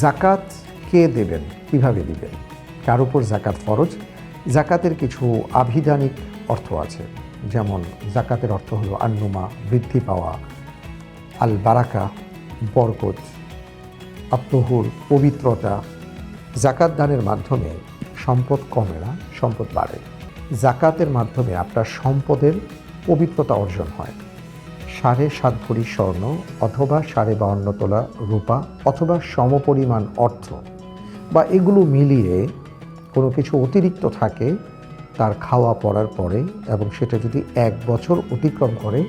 জাকাত কে দেবেন, কিভাবে দিবেন, কার উপর জাকাত ফরজ? জাকাতের কিছু আভিধানিক অর্থ আছে, যেমন জাকাতের অর্থ হলো আন্নুমা, বৃদ্ধি পাওয়া, আল বারাকা, বরকত, আত্মহুর, পবিত্রতা। জাকাত দানের মাধ্যমে সম্পদ কমে না, সম্পদ বাড়ে। জাকাতের মাধ্যমে আপনার সম্পদের পবিত্রতা অর্জন হয়। 7.5 ভরি স্বর্ণ অথবা 52.5 তোলা রূপা অথবা সমপরিমাণ অর্থ বা এগুলো মিলিয়ে কোনো কিছু অতিরিক্ত থাকে তার খাওয়া পড়ার পরে, এবং সেটা যদি 1 বছর অতিক্রম করে,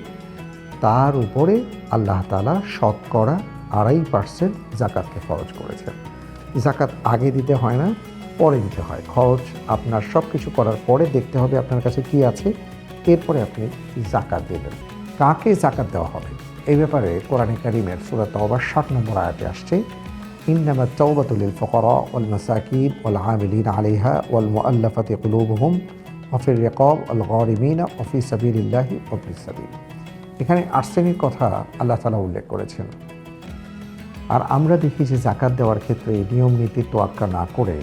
তার উপরে আল্লাহ তাআলা শতকরা 2.5% জাকাতকে ফরজ করেছেন। জাকাত আগে দিতে হয় না, পরে দিতে হয়। খরচ আপনার সব কিছু করার পরে দেখতে হবে আপনার কাছে কি আছে, এরপরে আপনি জাকাত দেবেন। কাকে জাকাত দেওয়া হবে এই ব্যাপারে কোরআনে কারীমের সূরা তাওবার 60 নম্বর আয়াতে আসছে, ইন্নামাত তাওবাতু লিল ফুকারা ওয়াল মাসাকিন ওয়াল আমিলিনা আলাইহা ওয়াল মুআল্লাফাতি কুলুবুহুম ওয়া ফির রিকাব ওয়াল গারিমিনা ওয়া ফি সাবিলিল্লাহি ওয়া ফিস সাবিল। এখানে 8 শ্রেণীর কথা আল্লাহ তাআলা উল্লেখ করেছেন। আর আমরা দেখি যে জাকাত দেওয়ার ক্ষেত্রে নিয়ম নীতি তোয়াক্কা না করে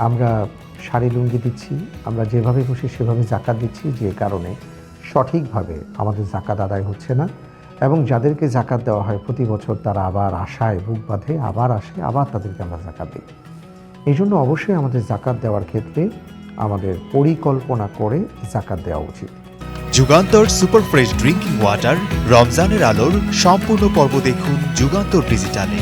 আমরা শাড়ি লুঙ্গি দিচ্ছি, আমরা যেভাবে খুশি সেভাবে জাকাত দিচ্ছি, যে কারণে সঠিকভাবে আমাদের জাকাত আদায় হচ্ছে না। এবং যাদেরকে জাকাত দেওয়া হয় প্রতি বছর তারা আবার আশায় বুক বাঁধে, আবার আসে, আবার তাদেরকে আমরা জাকাত দিই। এই জন্য অবশ্যই আমাদের জাকাত দেওয়ার ক্ষেত্রে আমাদের পরিকল্পনা করে জাকাত দেওয়া উচিত। Jugantor super fresh drinking water রমজানের আলোর সম্পূর্ণ পর্ব দেখুন যুগান্তর ডিজিটালে।